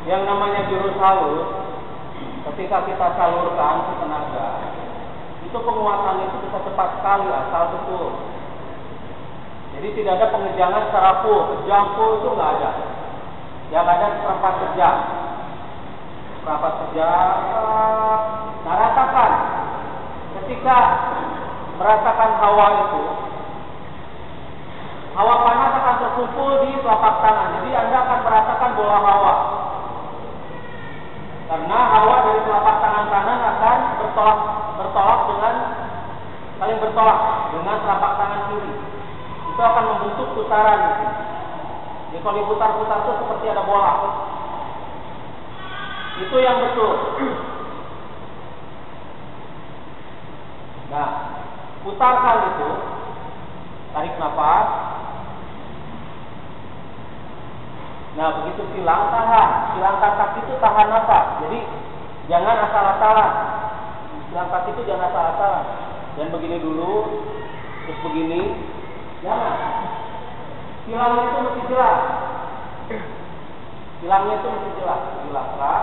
Yang namanya jurus halus, ketika kita salurkan ke tenaga, itu penguatannya itu bisa cepat sekali asal betul. Jadi tidak ada pengejangan secara full, kejam full itu nggak ada. Yang ada seperempat kejam. Seperempat kejam. Nah, rasakan ketika merasakan hawa itu, hawa panas akan terkumpul di telapak tangan. Jadi Anda akan merasakan bola hawa. Karena hawa dari telapak tangan kanan akan bertolak dengan saling bertolak dengan telapak tangan kiri. Itu akan membentuk putaran. Jadi kalau diputar-putar itu seperti ada bola. Itu yang betul. Nah, putarkan itu. Tarik nafas. Nah, begitu silang, tahan. Silang kaki itu tahan nafas. Jadi jangan asal-asalan. Silang kaki itu jangan asal-asalan. Dan begini dulu, terus begini. Jangan. Silangnya itu mesti jelas. Silangnya itu mesti jelas. Jelaslah.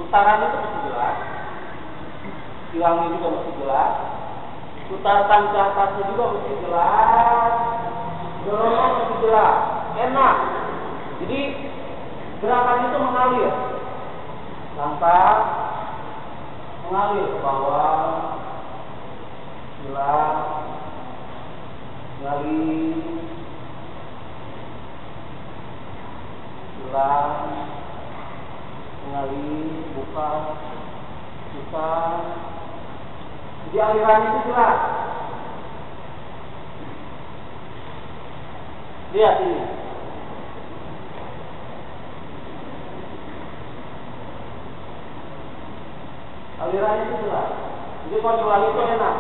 Putarannya itu mesti jelas. Silangnya juga mesti jelas. Putarkan ke atasnya juga mesti jelas. Dorongnya mesti jelas. Enak. Jadi gerakan itu mengalir. Langkah mengalir ke bawah. Silang. Mengalir. Silang. Mengalir. Buka. Buka. Jadi alirannya itu jelas. Lihat ini. Alirannya itu jelas. Jadi kalau diulangi itu enak.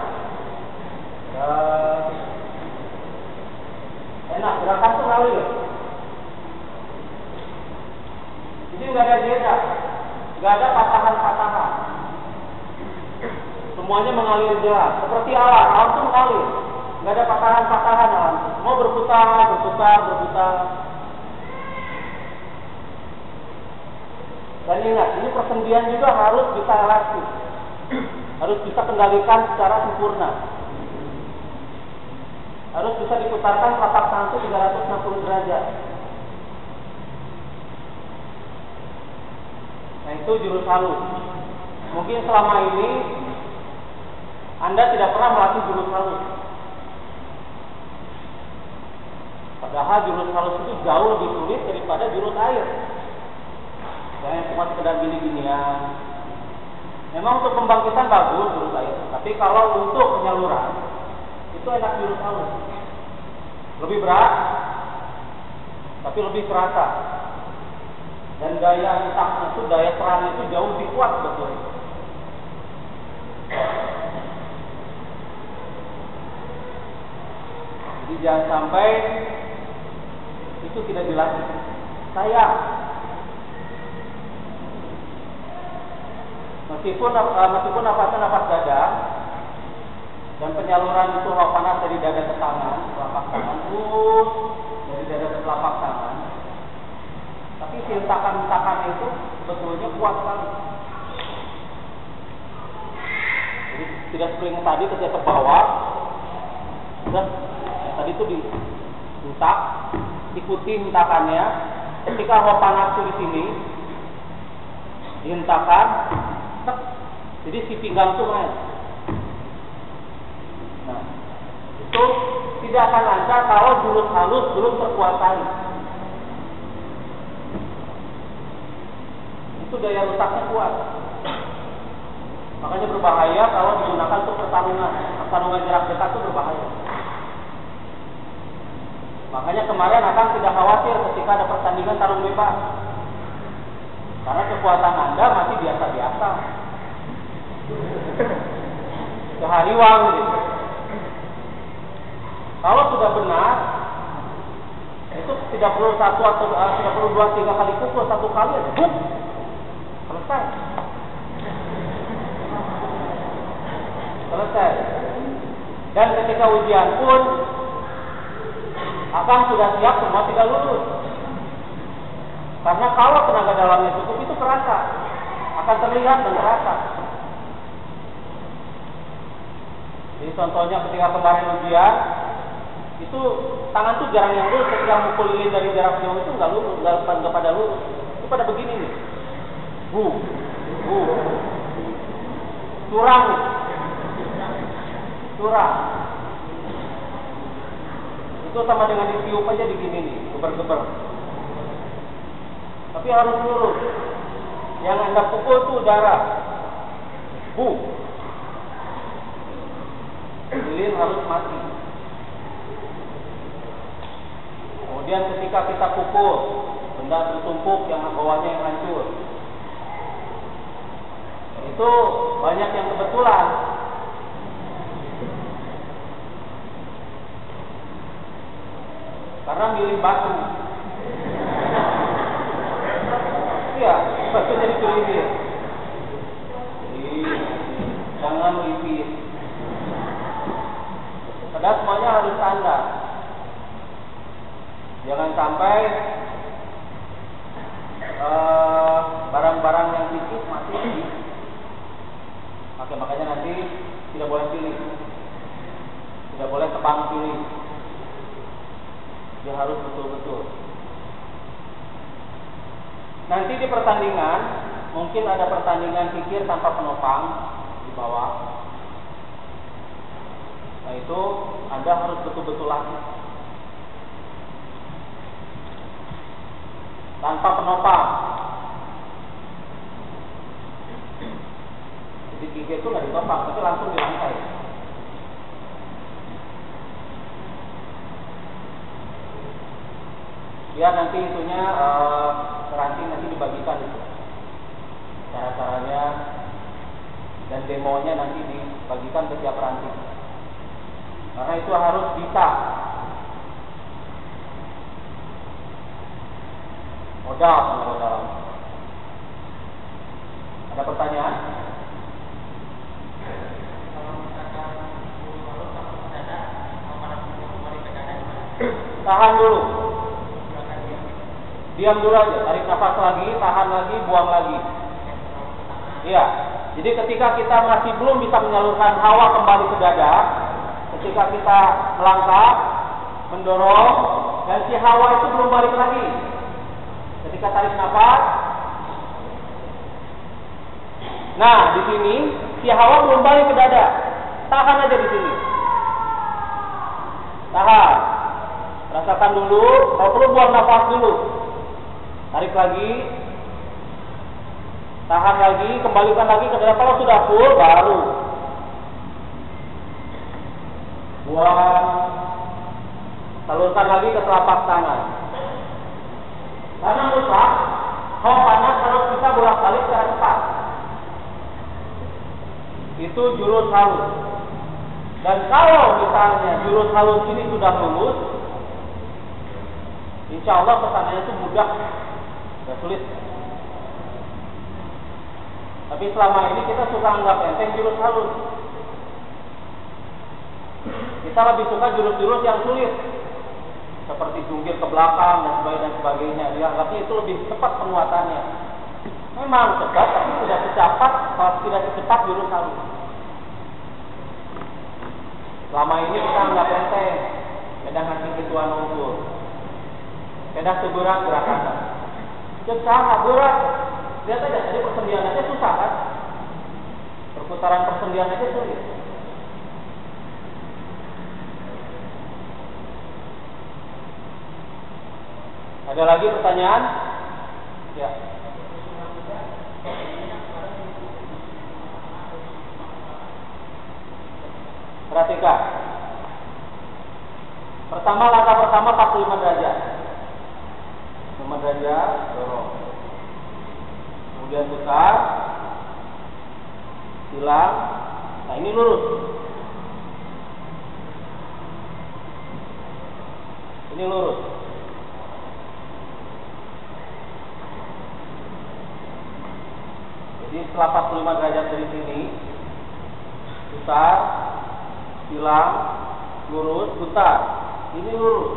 Enak, gerakan itu ngalir. Jadi nggak ada jeda, nggak ada patahan-patahan. Semuanya mengalir jelas. Seperti alam itu mengalir. Nggak ada patahan-patahan alam. Mau berputar. Dan ingat, ini persendian juga harus bisa elastis. Harus bisa kendalikan secara sempurna. Harus bisa diputarkan telapak tangan itu 360 derajat. Nah, itu jurus halus. Mungkin selama ini Anda tidak pernah melatih jurus halus. Padahal jurus halus itu jauh lebih sulit daripada jurus air. Jangan cuma sekedar gini-ginian. Memang untuk pembangkitan bagus jurus air, tapi kalau untuk penyaluran itu enak jurus halus. Lebih berat, tapi lebih terasa. Dan daya impaknya itu, daya serangnya itu jauh lebih kuat betul. Jadi jangan sampai itu tidak dilatih. Sayang. Meskipun nafasnya nafas dada dan penyaluran itu hawa panas dari dada ke tangan, telapak tangan, dari dada ke telapak tangan. Tapi hentakan-hentakan itu betulnya kuat sekali. Jadi tidak seperti yang tadi ketika ke bawah, dan tadi itu dihentak, ikuti hentakannya. Ketika hawa panas itu di sini, dihentakkan. Jadi si pinggang itu main. Nah, itu tidak akan lancar kalau jurus halus belum terkuasai. Itu daya rusaknya kuat. Makanya berbahaya kalau digunakan untuk pertarungan. Pertarungan jarak dekat itu berbahaya. Makanya kemarin akan tidak khawatir ketika ada pertandingan tarung bebas. Karena kekuatan Anda masih biasa-biasa. Sehariwan gitu. Kalau sudah benar, itu tidak perlu satu atau tidak perlu 2-3 kali pukul, satu kali aja, buk, selesai. Selesai. Dan ketika ujian pun, Akang sudah siap semua tidak lulus. Karena kalau tenaga dalamnya cukup itu terasa, akan terlihat dan terasa. Jadi contohnya ketika kemarin ujian, itu tangan tuh jarang yang lurus. Ketika mukul lilin dari jarak jauh itu nggak lurus, nggak pada lurus. Itu pada begini nih, curang. Itu sama dengan ditiup aja di gini nih, geber-geber. Tapi harus lurus. Yang Anda pukul itu udara. Lilin harus mati. Kemudian ketika kita pukul, benda tertumpuk yang bawahnya yang hancur. Itu banyak yang kebetulan. Karena miring batu. Iya, batu jadi curiga. Jangan lipis. Padahal semuanya harus standar. Jangan sampai barang-barang yang tipis masih di. Makanya nanti tidak boleh pilih, tidak boleh tebang pilih. Dia harus betul-betul. Nanti di pertandingan mungkin ada pertandingan pikir tanpa penopang di bawah. Nah itu Anda harus betul-betul latih tanpa penopang. Jadi pikir itu nggak ditopang, tapi langsung di lantai. Ya nanti itunya ranting nanti dibagikan itu cara-caranya dan demonya nanti dibagikan ke tiap ranting. Karena itu harus bisa. Modal. Ada pertanyaan? Tahan dulu. Diam dulu aja, tarik nafas lagi, tahan lagi, buang lagi. Iya. Jadi ketika kita masih belum bisa menyalurkan hawa kembali ke dada, ketika kita melangkah, mendorong, dan si hawa itu belum balik lagi. Ketika tarik nafas, nah di sini si hawa belum balik ke dada, tahan aja di sini. Tahan. Rasakan dulu, kalau perlu buang nafas dulu. Tarik lagi, tahan lagi, kembalikan lagi ke dalam. Kalau sudah full, baru buang, salurkan lagi ke telapak tangan. Karena mutlak, hawa panas harus bisa bolak-balik secara cepat. Itu jurus halus. Dan kalau misalnya jurus halus ini sudah lulus, insya Allah pesannya itu mudah. Tidak sulit. Tapi selama ini kita suka anggap enteng jurus halus. Kita lebih suka jurus-jurus yang sulit, seperti jungkir ke belakang dan sebagainya. Dianggapnya itu lebih cepat penguatannya. Memang cepat, tapi tidak secepat jurus halus. Selama ini kita anggap enteng. Pedang hati kituan unggul. Pedang seberat gerakan. Susah, berat. Lihat aja, tadi persendian aja susah kan? Perputaran persendian aja sulit. Ada lagi pertanyaan? Ya. Perhatikan. Pertama, langkah pertama 45 derajat. 5 derajat, dorong. Kemudian putar, silang. Nah ini lurus. Ini lurus. Jadi setelah 45 derajat dari sini, putar, silang, lurus, putar. Ini lurus.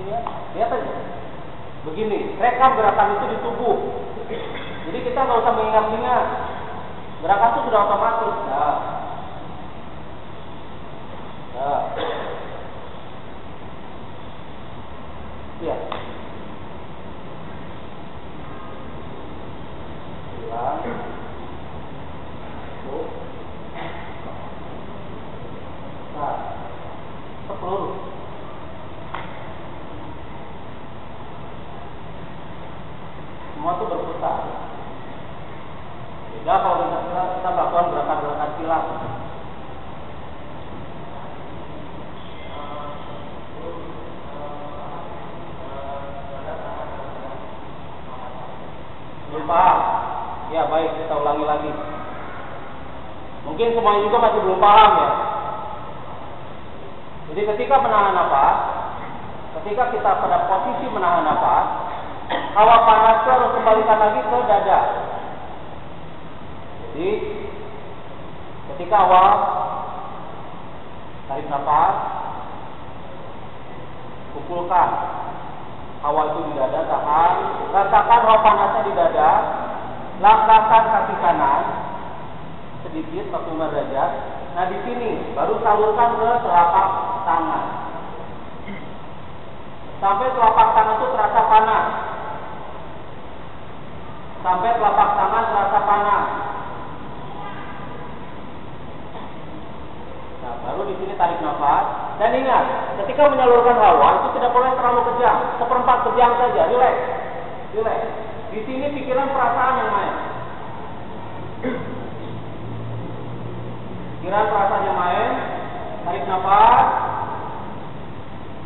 Ini ya, lihat aja. Begini, rekam gerakan itu di tubuh. Jadi kita nggak usah mengingat-ingat. Gerakan itu sudah otomatis. Nah. Nah. Ya. Hilang. Tuh. Nah. Sepuluh. Semua itu berputar. Beda kalau kita melakukan gerakan-gerakan silat. Belum paham? Ya baik, kita ulangi lagi. Mungkin semuanya juga masih belum paham ya. Jadi ketika menahan nafas, ketika kita pada posisi menahan nafas, hawa panas harus kembalikan lagi ke dada. Jadi ketika awal tarik nafas, kumpulkan hawa itu di dada, tahan, rasakan hawa panasnya di dada, langkahkan kaki kanan sedikit 45 derajat. Nah di sini baru salurkan ke telapak tangan sampai telapak tangan itu terasa panas. Sampai telapak tangan terasa panas. Nah, baru di sini tarik nafas dan ingat, ketika menyalurkan hawa itu tidak boleh terlalu kejam, seperempat kejam saja, relax, relax. Di sini pikiran perasaan yang main. Pikiran perasaan yang main, tarik nafas,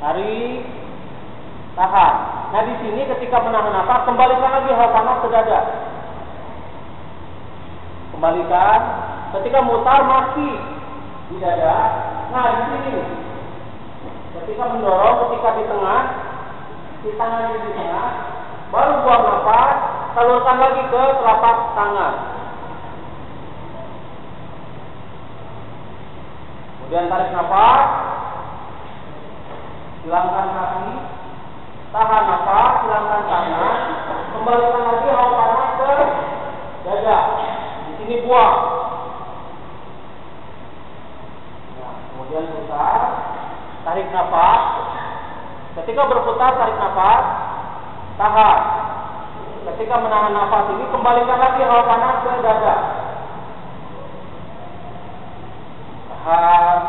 tarik, tahan. Nah di sini ketika menahan nafas, kembalikan lagi hawa panas ke dada. Kembalikan. Ketika mutar masih di dada. Nah di sini, ketika mendorong, ketika di tengah, di tangan ini di tengah, baru buang nafas, salurkan lagi ke telapak tangan. Kemudian tarik nafas, hilangkan kaki. Tahan nafas, hilangkan tangan, kembalikan lagi hawa panas ke dada. Di sini buang. Nah, kemudian putar, tarik nafas. Ketika berputar, tarik nafas, tahan. Ketika menahan nafas ini, kembalikan lagi hawa panas ke dada. Tahan,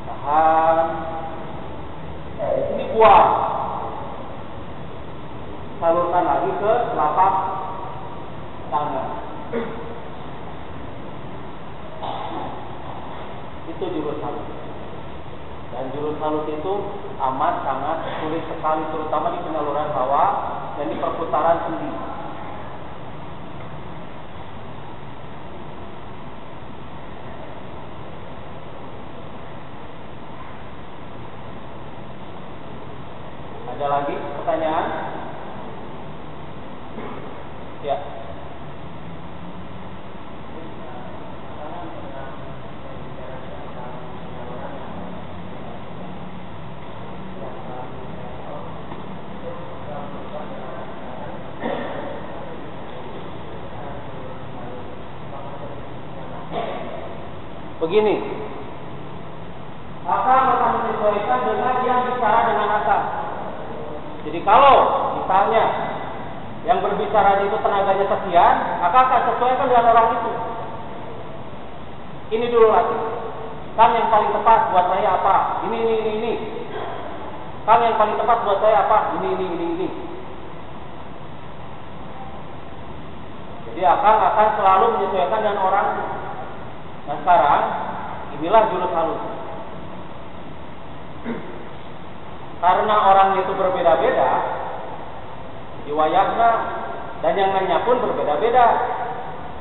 tahan. Ini buang. Salurkan lagi ke telapak tangan. Itu jurus halus. Dan jurus halus itu amat sangat sulit sekali, terutama di penyaluran hawa dan di perputaran sendi. Ada lagi pertanyaan? Ya. Begini, akan menyesuaikan dengan yang bicara dengan akal. Jadi kalau misalnya yang berbicara itu tenaganya sekian, maka akan sesuaikan dengan orang itu. Ini dulu lagi. Kang yang paling tepat buat saya apa? Ini. Kang yang paling tepat buat saya apa? Ini. Jadi akan selalu menyesuaikan dengan orang. Nah sekarang inilah jurus halus. Karena orang itu berbeda-beda, riwayatnya dan yang lainnya pun berbeda-beda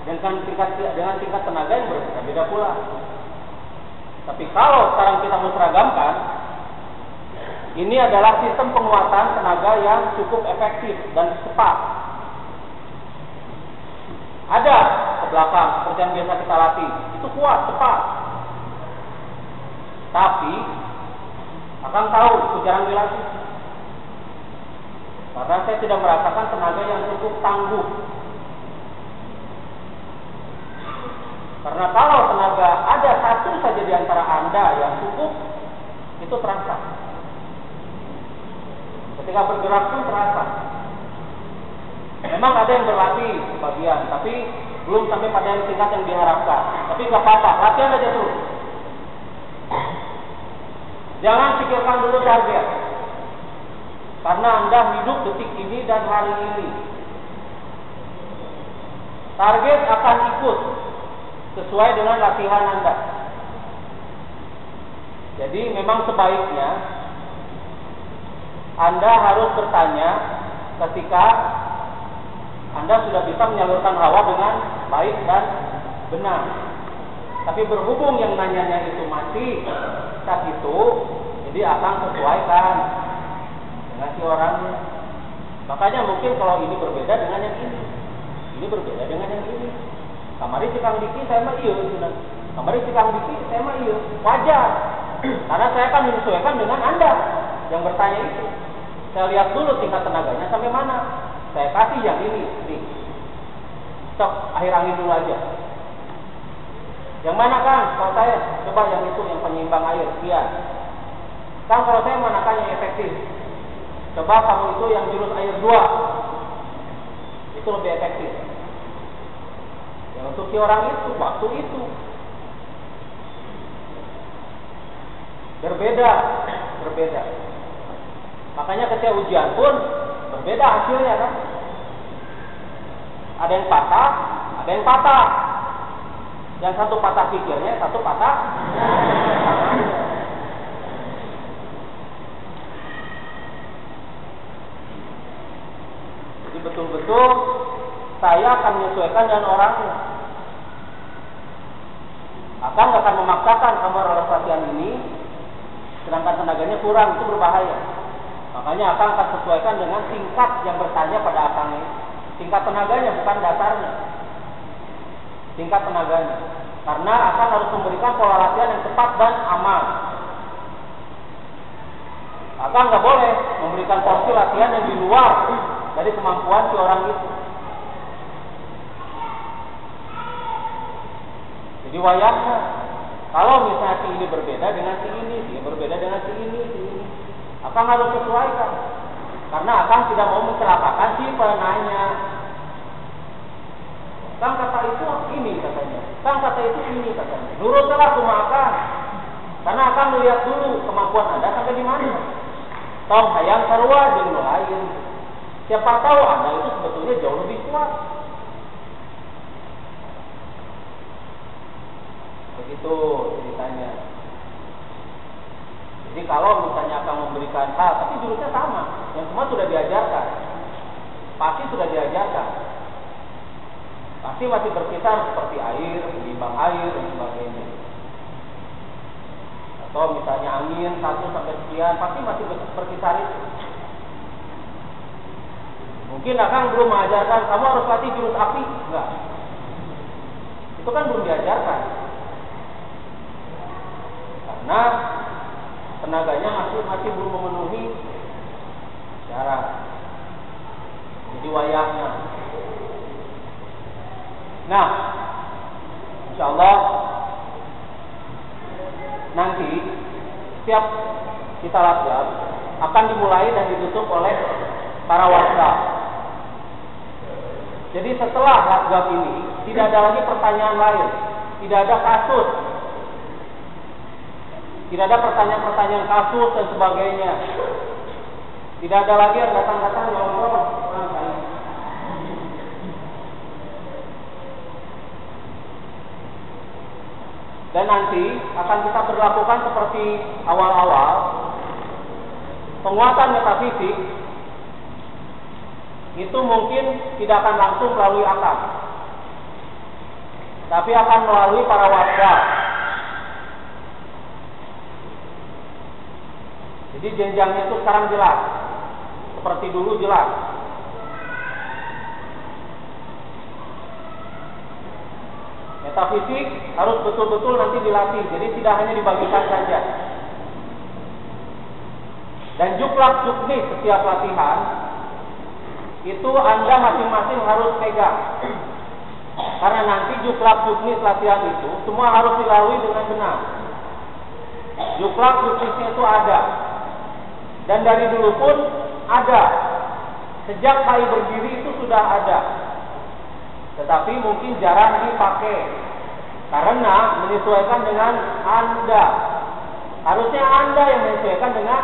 dengan tingkat tenaga yang berbeda-beda pula. Tapi kalau sekarang kita menseragamkan, ini adalah sistem penguatan tenaga yang cukup efektif dan cepat. Ada ke belakang seperti yang biasa kita latih, itu kuat, cepat. Tapi Akang tahu itu jarang dilatih. Karena saya tidak merasakan tenaga yang cukup tangguh. Karena kalau tenaga ada satu saja di antara Anda yang cukup, itu terasa. Ketika bergerak pun terasa. Memang ada yang berlatih sebagian, tapi belum sampai pada yang tingkat yang diharapkan. Tapi nggak apa-apa, latihan aja terus. Jangan pikirkan dulu target. Karena Anda hidup detik ini dan hari ini. Target akan ikut sesuai dengan latihan Anda. Jadi memang sebaiknya Anda harus bertanya ketika Anda sudah bisa menyalurkan hawa dengan baik dan benar. Tapi berhubung yang nanyanya itu masih saat itu, jadi akan sesuaikan dengan si orangnya. Makanya mungkin kalau ini berbeda dengan yang ini berbeda dengan yang ini. Kamari cikang diki saya mah iya, kamari cikang diki saya mah iya, wajar. Karena saya akan menyesuaikan dengan Anda yang bertanya itu. Saya lihat dulu tingkat tenaganya sampai mana. Saya kasih yang ini, nih. Cok, akhir angin dulu aja. Yang mana Kang? Kalau saya, coba yang itu, yang penyeimbang air, sekian. Kang, kalau saya manakan yang efektif? Coba kamu itu yang jurus air 2. Itu lebih efektif. Yang untuk si orang itu, waktu itu. Berbeda. Makanya ketika ujian pun berbeda hasilnya kan. Ada yang patah, ada yang patah. Yang satu patah pikirnya, satu patah. Jadi betul-betul saya akan menyesuaikan dengan orangnya. Akan nggak akan memaksakan kamu harus latihan ini, sedangkan tenaganya kurang, itu berbahaya. Makanya akan sesuaikan dengan tingkat yang bertanya pada akang ini. Tingkat tenaganya bukan dasarnya. Tingkat tenaganya. Karena akan harus memberikan pola latihan yang tepat dan aman. Akan nggak boleh memberikan porsi latihan yang di luar dari kemampuan si orang itu. Jadi wayangnya, kalau misalnya si ini berbeda dengan si ini, dia berbeda dengan si ini. Akang harus sesuaikan. Karena akang tidak mau mencelakakan si penanya. Kang kata itu ini katanya. Kang kata itu ini katanya. Nurutlah cuma akang. Karena akang melihat dulu kemampuan Anda sampai di mana. Tong hayang sarua jeung lain. Siapa tahu Anda itu sebetulnya jauh lebih kuat. Begitu ceritanya. Jadi kalau misalnya akan memberikan hal, tapi jurusnya sama, yang semua sudah diajarkan, pasti sudah diajarkan, pasti masih berkisar seperti air, penyeimbang air dan sebagainya. Atau misalnya angin 1 sampai sekian, pasti masih berkisar itu. Mungkin akang belum mengajarkan kamu harus latih jurus api, enggak? Itu kan belum diajarkan, karena tenaganya masih belum memenuhi syarat. Jadi wayahnya. Nah, insya Allah nanti setiap kita latihan akan dimulai dan ditutup oleh para wasda. Jadi setelah latihan ini tidak ada lagi pertanyaan lain, tidak ada kasus. Tidak ada pertanyaan-pertanyaan kasus dan sebagainya. Tidak ada lagi yang datang-datang ngomong. Dan nanti akan kita berlakukan seperti awal-awal. Penguatan metafisik itu mungkin tidak akan langsung melalui akal, tapi akan melalui para wasda. Jadi jenjangnya itu sekarang jelas, seperti dulu jelas. Metafisik harus betul-betul nanti dilatih, jadi tidak hanya dibagikan saja. Dan juklak juknis setiap latihan itu Anda masing-masing harus pegang. Karena nanti juklak juknis latihan itu semua harus dilalui dengan benar. Juklak juknisnya itu ada. Dan dari dulu pun ada. Sejak HI berdiri itu sudah ada. Tetapi mungkin jarang dipakai. Karena menyesuaikan dengan Anda. Harusnya Anda yang menyesuaikan dengan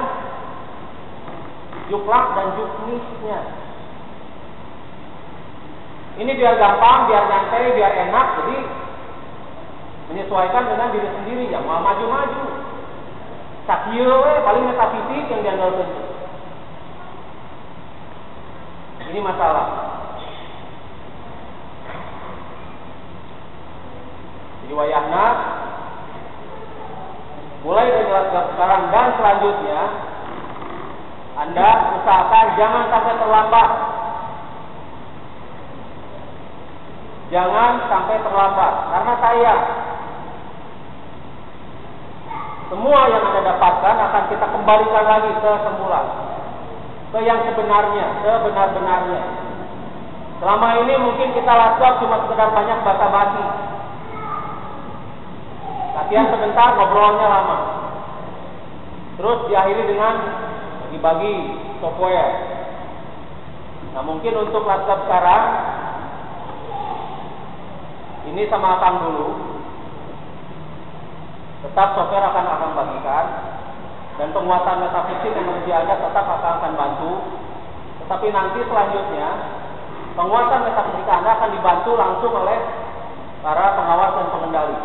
juklak dan juknisnya. Ini biar gampang, biar nyantai, biar enak. Jadi menyesuaikan dengan diri sendiri. Yang mau maju-maju. Sakieu paling metafisik yang diandalkan. Ini masalah. Jadi wayahna mulai dari sekarang dan selanjutnya Anda usahakan jangan sampai terlambat. Jangan sampai terlambat karena sayang. Semua yang Anda dapatkan akan kita kembalikan lagi ke semula. Ke yang sebenarnya, sebenar-benarnya. Selama ini mungkin kita lakukan cuma sekedar banyak basa-basi. Latihan sebentar, ngobrolnya lama. Terus diakhiri dengan bagi-bagi software. Nah mungkin untuk latihan sekarang, ini sama Akang dulu. Tetap software akan bagikan. Dan penguatan metafisik yang ada tetap akan bantu. Tetapi nanti selanjutnya penguatan metafisik Anda akan dibantu langsung oleh para pengawas dan pengendali.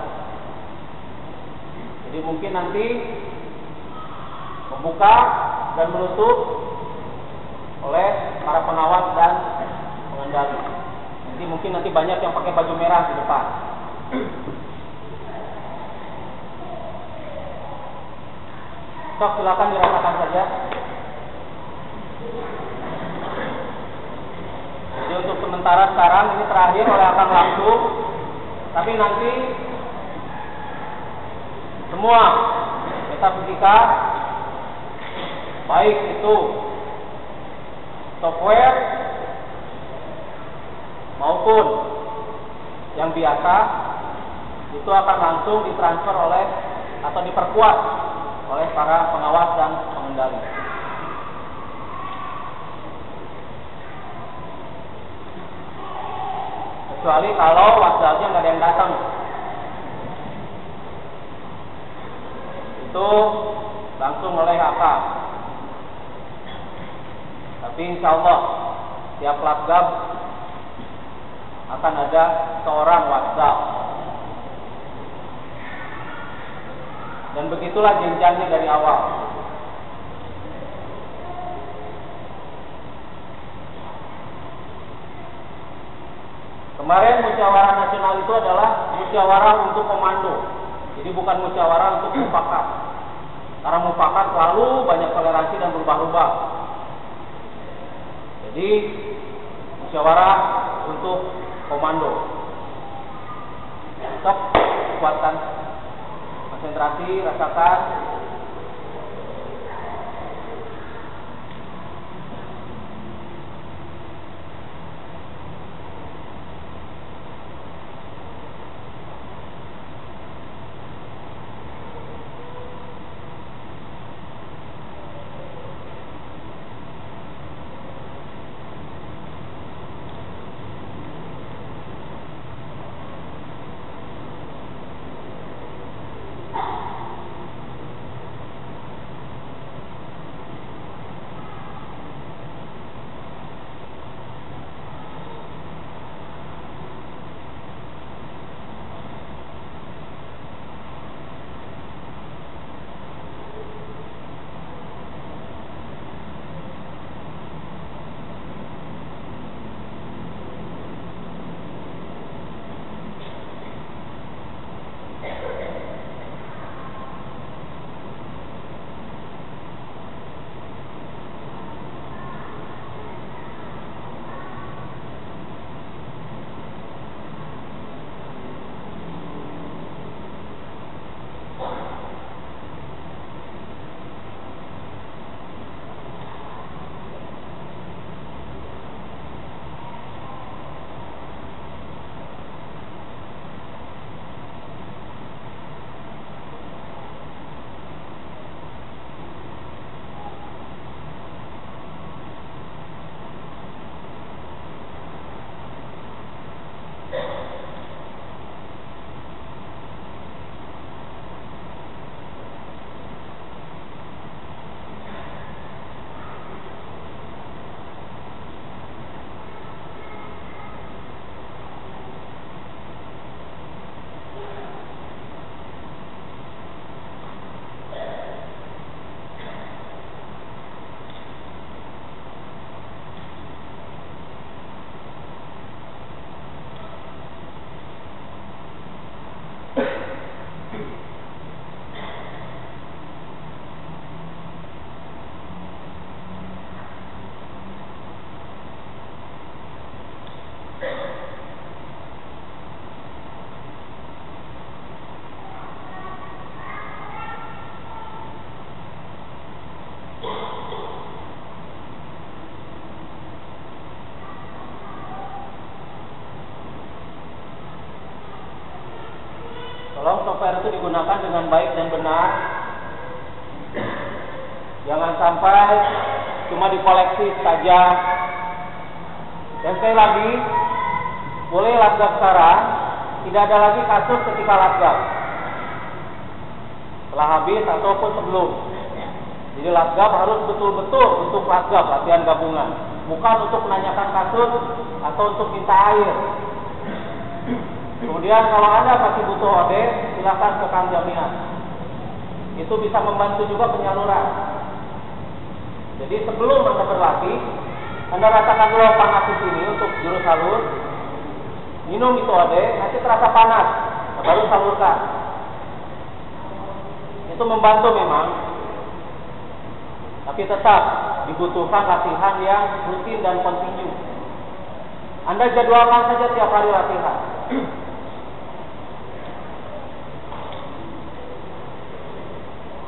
Jadi mungkin nanti membuka dan menutup oleh para pengawas dan pengendali. Nanti banyak yang pakai baju merah di depan. Sok silakan dirasakan saja. Jadi untuk sementara sekarang ini terakhir oleh Akang langsung. Tapi nanti semua metafisika baik itu software maupun yang biasa itu akan langsung ditransfer oleh atau diperkuat oleh para pengawas dan pengendali. Kecuali kalau wasdalnya nggak ada yang datang, itu langsung oleh AK. Tapi insya Allah tiap Latgab akan ada seorang wasdal. Dan begitulah jenjangnya dari awal. Kemarin musyawarah nasional itu adalah musyawarah untuk komando. Jadi bukan musyawarah untuk mufakat. Karena mufakat selalu banyak toleransi dan berubah-ubah. Jadi musyawarah untuk komando. Sok kuatkan konsentrasi, rasakan. digunakan dengan baik dan benar. Jangan sampai cuma dikoleksi saja. Dan sekali lagi, boleh latgab sekarang, tidak ada lagi kasus ketika latgab setelah habis ataupun sebelum. Jadi latgab harus betul-betul untuk latgab, latihan gabungan, bukan untuk menanyakan kasus atau untuk minta air. Kemudian kalau Anda masih butuh OD, silakan ke Kang Jamiah. Itu bisa membantu juga penyaluran. Jadi sebelum Anda berlatih, Anda rasakan dulu panas di sini untuk jurus halus. Minum itu OD, nanti terasa panas, baru salurkan. Itu membantu memang, tapi tetap dibutuhkan latihan yang rutin dan kontinu. Anda jadwalkan saja tiap hari latihan.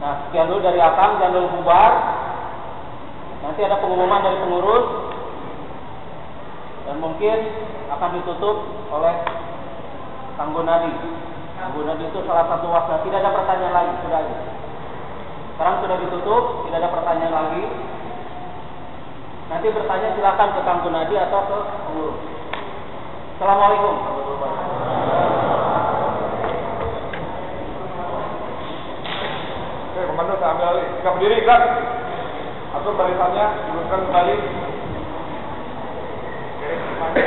Nah, sekian dulu dari Akang, jangan dulu bubar. Nanti ada pengumuman dari pengurus dan mungkin akan ditutup oleh Kang Gunadi. Kang Gunadi itu salah satu wasda. Tidak ada pertanyaan lagi, sudah aja. Sekarang sudah ditutup, tidak ada pertanyaan lagi. Nanti bertanya silakan ke Kang Gunadi atau ke pengurus. Assalamualaikum warahmatullahi wabarakatuh. Oke, komando saya ambil alih. Kita berdiri, kan? Atur barisannya, luruskan kembali. Oke,